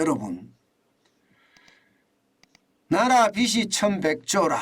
여러분, 나라 빚이 1100조라.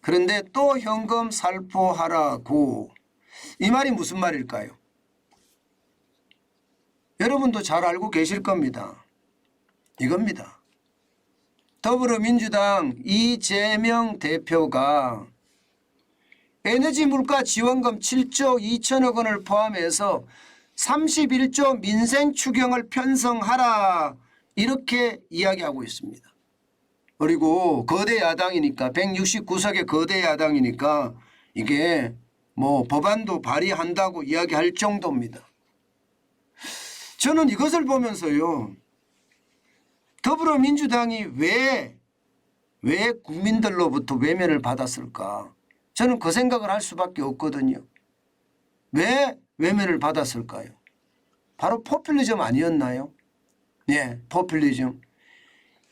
그런데 또 현금 살포하라고. 이 말이 무슨 말일까요? 여러분도 잘 알고 계실 겁니다. 이겁니다. 더불어민주당 이재명 대표가 에너지 물가 지원금 7조 2천억 원을 포함해서 31조 민생 추경을 편성하라 이렇게 이야기하고 있습니다. 그리고 거대 야당이니까 169석의 거대 야당이니까 이게 뭐 법안도 발의한다고 이야기할 정도입니다. 저는 이것을 보면서요, 더불어민주당이 왜 국민들로부터 외면을 받았을까? 저는 그 생각을 할 수밖에 없거든요. 왜 외면을 받았을까요? 바로 포퓰리즘 아니었나요? 네, 포퓰리즘.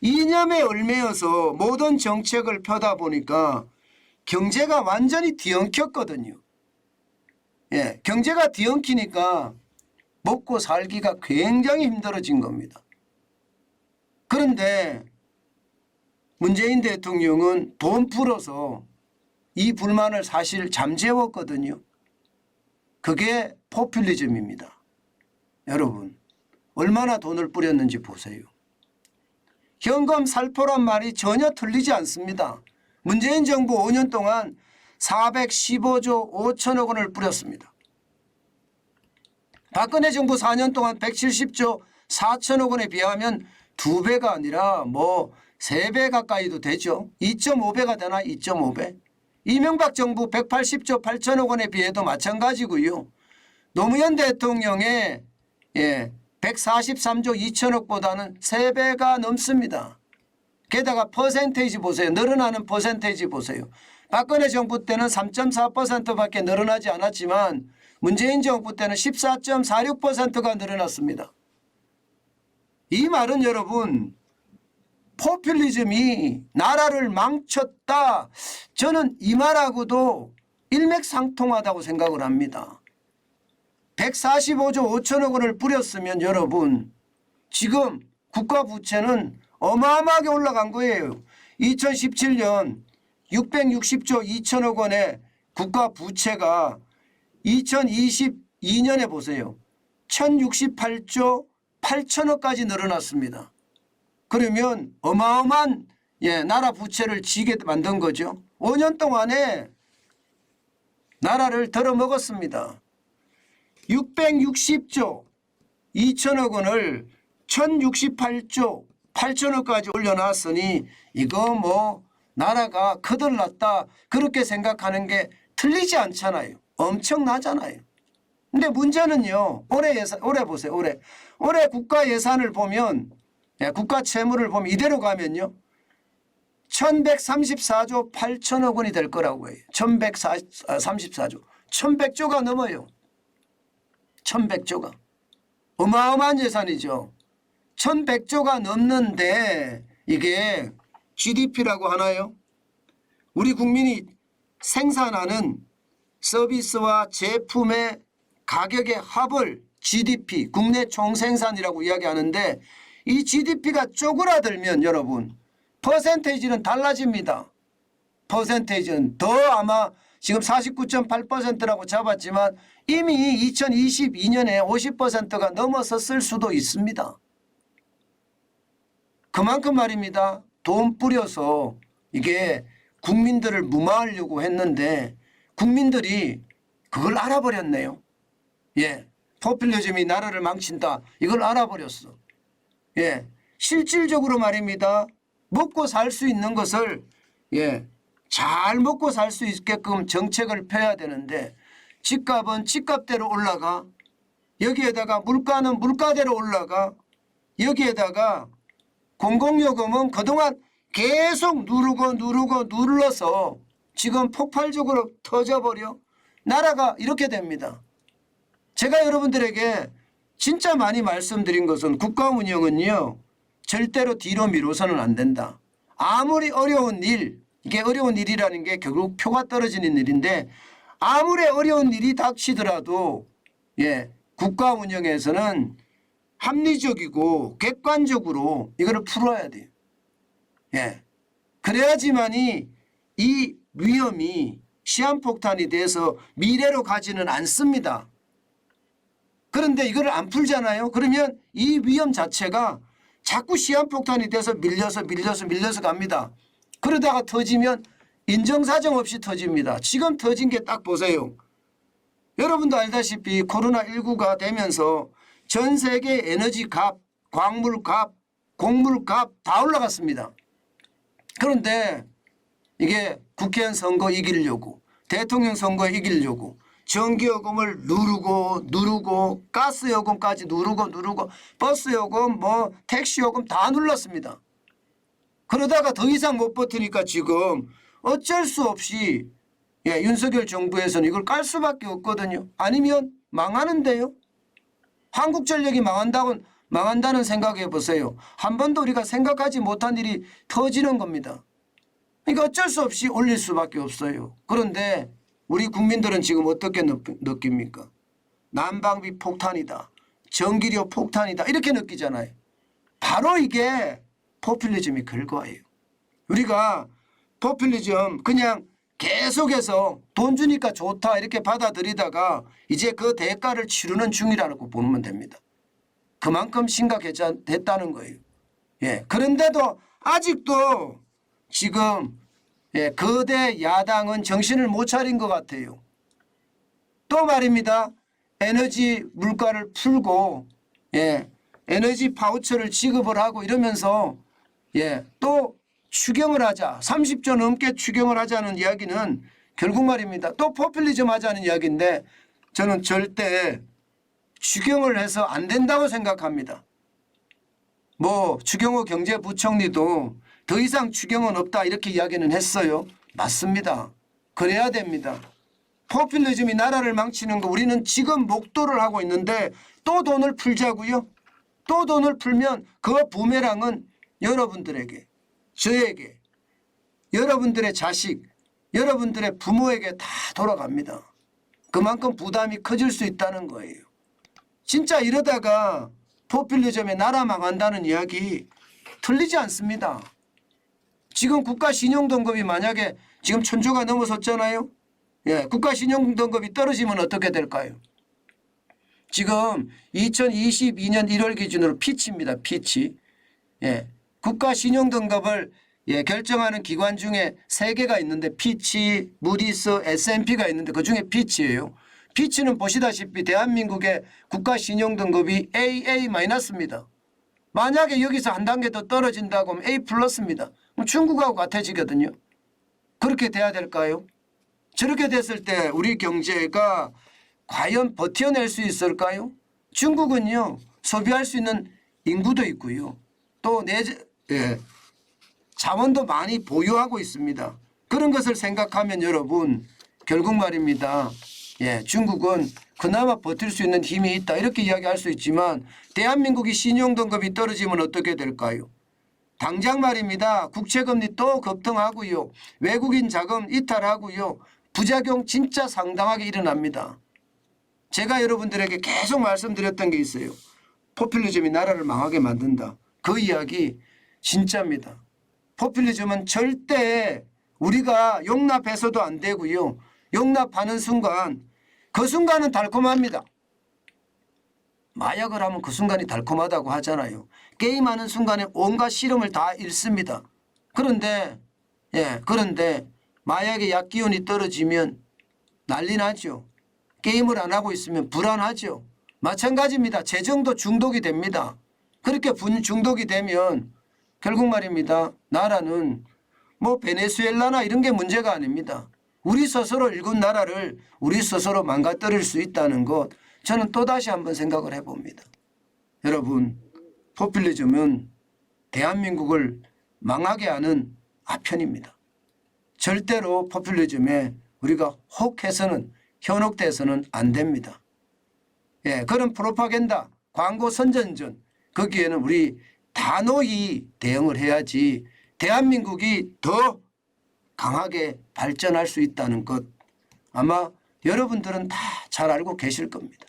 이념에 얽매여서 모든 정책을 펴다 보니까 경제가 완전히 뒤엉켰거든요. 예, 경제가 뒤엉키니까 먹고 살기가 굉장히 힘들어진 겁니다. 그런데 문재인 대통령은 돈 풀어서 이 불만을 사실 잠재웠거든요. 그게 포퓰리즘입니다. 여러분, 얼마나 돈을 뿌렸는지 보세요. 현금 살포란 말이 전혀 틀리지 않습니다. 문재인 정부 5년 동안 415조 5천억 원을 뿌렸습니다. 박근혜 정부 4년 동안 170조 4천억 원에 비하면 2배가 아니라 뭐 3배 가까이도 되죠. 2.5배가 되나 2.5배. 이명박 정부 180조 8천억 원에 비해도 마찬가지고요. 노무현 대통령의 143조 2천억보다는 3배가 넘습니다. 게다가 퍼센테이지 보세요. 늘어나는 퍼센테이지 보세요. 박근혜 정부 때는 3.4%밖에 늘어나지 않았지만 문재인 정부 때는 14.46%가 늘어났습니다. 이 말은 여러분, 포퓰리즘이 나라를 망쳤다. 저는 이 말하고도 일맥상통하다고 생각을 합니다. 145조 5천억 원을 뿌렸으면 여러분, 지금 국가 부채는 어마어마하게 올라간 거예요. 2017년 660조 2천억 원의 국가 부채가 2022년에 보세요. 1068조 8천억까지 늘어났습니다. 그러면 어마어마한 나라 부채를 지게 만든 거죠. 5년 동안에 나라를 덜어먹었습니다. 660조 2천억 원을 1068조 8천억까지 올려놨으니 이거 뭐 나라가 거덜났다 그렇게 생각하는 게 틀리지 않잖아요. 엄청나잖아요. 근데 문제는요. 올해 보세요. 올해 국가 예산을 보면 국가 채무를 보면 이대로 가면요. 1134조 8천억 원이 될 거라고 해요. 1134조. 1100조가 넘어요. 1100조가. 어마어마한 예산이죠. 1100조가 넘는데 이게 GDP라고 하나요? 우리 국민이 생산하는 서비스와 제품의 가격의 합을 GDP, 국내 총생산이라고 이야기하는데 이 GDP가 쪼그라들면 여러분 퍼센테이지는 달라집니다. 퍼센테이지는 더 아마 지금 49.8%라고 잡았지만 이미 2022년에 50%가 넘어섰을 수도 있습니다. 그만큼 말입니다. 돈 뿌려서 이게 국민들을 무마하려고 했는데 국민들이 그걸 알아버렸네요. 포퓰리즘이 나라를 망친다. 이걸 알아버렸어. 실질적으로 말입니다. 먹고 살 수 있는 것을 잘 먹고 살 수 있게끔 정책을 펴야 되는데 집값은 집값대로 올라가, 여기에다가 물가는 물가대로 올라가, 여기에다가 공공요금은 그동안 계속 눌러서 지금 폭발적으로 터져버려. 나라가 이렇게 됩니다. 제가 여러분들에게 진짜 많이 말씀드린 것은 국가 운영은요. 절대로 뒤로 미뤄서는 안 된다. 아무리 어려운 일, 이게 어려운 일이라는 게 결국 표가 떨어지는 일인데 아무리 어려운 일이 닥치더라도 국가 운영에서는 합리적이고 객관적으로 이거를 풀어야 돼요. 예. 그래야지만이 이 위험이 시한폭탄이 돼서 미래로 가지는 않습니다. 그런데 이거를 안 풀잖아요. 그러면 이 위험 자체가 자꾸 시한폭탄이 돼서 밀려서 갑니다. 그러다가 터지면 인정사정 없이 터집니다. 지금 터진 게 딱 보세요. 여러분도 알다시피 코로나19가 되면서 전 세계 에너지 값, 광물 값, 곡물 값 다 올라갔습니다. 그런데 이게 국회의원 선거 이기려고, 대통령 선거 이기려고 전기요금을 누르고 가스요금까지 누르고 버스요금 뭐 택시요금 다 눌렀습니다. 그러다가 더 이상 못 버티니까 지금 어쩔 수 없이 윤석열 정부에서는 이걸 깔 수밖에 없거든요. 아니면 망하는데요. 한국전력이 망한다는 생각해 보세요. 한 번도 우리가 생각하지 못한 일이 터지는 겁니다. 그러니까 어쩔 수 없이 올릴 수밖에 없어요. 그런데 우리 국민들은 지금 어떻게 느낍니까? 난방비 폭탄이다. 전기료 폭탄이다. 이렇게 느끼잖아요. 바로 이게 포퓰리즘이 결과예요. 우리가 포퓰리즘 그냥 계속해서 돈 주니까 좋다 이렇게 받아들이다가 이제 그 대가를 치르는 중이라고 보면 됩니다. 그만큼 심각했다는 거예요. 예. 그런데도 아직도 지금 거대 야당은 정신을 못 차린 것 같아요. 또 말입니다. 에너지 물가를 풀고 에너지 파우처를 지급을 하고 이러면서 또 추경을 하자. 30조 넘게 추경을 하자는 이야기는 결국 말입니다. 또 포퓰리즘 하자는 이야기인데 저는 절대 추경을 해서 안 된다고 생각합니다. 뭐 추경호 경제부총리도 더 이상 추경은 없다 이렇게 이야기는 했어요. 맞습니다. 그래야 됩니다. 포퓰리즘이 나라를 망치는 거 우리는 지금 목도를 하고 있는데 또 돈을 풀자고요. 또 돈을 풀면 그 부메랑은 여러분들에게, 저에게, 여러분들의 자식, 여러분들의 부모에게 다 돌아갑니다. 그만큼 부담이 커질 수 있다는 거예요. 진짜 이러다가 포퓰리즘에 나라 망한다는 이야기 틀리지 않습니다. 지금 국가신용등급이 만약에 지금 1000조가 넘어섰잖아요. 국가신용등급이 떨어지면 어떻게 될까요? 지금 2022년 1월 기준으로 피치입니다. 피치. 국가신용등급을 결정하는 기관 중에 3개가 있는데 피치, 무디스, S&P가 있는데 그중에 피치예요. 피치는 보시다시피 대한민국의 국가신용등급이 AA-입니다. 만약에 여기서 한 단계 더 떨어진다고 하면 A+입니다. 그럼 중국하고 같아지거든요. 그렇게 돼야 될까요? 저렇게 됐을 때 우리 경제가 과연 버텨낼 수 있을까요? 중국은요. 소비할 수 있는 인구도 있고요. 또 자원도 많이 보유하고 있습니다. 그런 것을 생각하면 여러분 결국 말입니다. 중국은 그나마 버틸 수 있는 힘이 있다 이렇게 이야기할 수 있지만 대한민국이 신용등급이 떨어지면 어떻게 될까요? 당장 말입니다. 국채금리 또 급등하고요. 외국인 자금 이탈하고요. 부작용 진짜 상당하게 일어납니다. 제가 여러분들에게 계속 말씀드렸던 게 있어요. 포퓰리즘이 나라를 망하게 만든다. 그 이야기 진짜입니다. 포퓰리즘은 절대 우리가 용납해서도 안 되고요. 용납하는 순간 그 순간은 달콤합니다. 마약을 하면 그 순간이 달콤하다고 하잖아요. 게임하는 순간에 온갖 실험을 다 잃습니다. 그런데 마약의 약기운이 떨어지면 난리 나죠. 게임을 안 하고 있으면 불안하죠. 마찬가지입니다. 재정도 중독이 됩니다. 그렇게 중독이 되면 결국 말입니다. 나라는 뭐 베네수엘라나 이런 게 문제가 아닙니다. 우리 스스로 일군 나라를 우리 스스로 망가뜨릴 수 있다는 것 저는 또다시 한번 생각을 해봅니다. 여러분 포퓰리즘은 대한민국을 망하게 하는 아편입니다. 절대로 포퓰리즘에 우리가 혹해서는 현혹돼서는 안 됩니다. 그런 프로파간다, 광고 선전전 거기에는 우리 단호히 대응을 해야지 대한민국이 더 강하게 발전할 수 있다는 것 아마 여러분들은 다 잘 알고 계실 겁니다.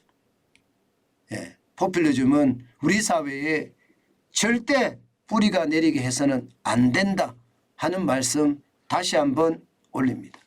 포퓰리즘은 우리 사회에 절대 뿌리가 내리게 해서는 안 된다 하는 말씀 다시 한번 올립니다.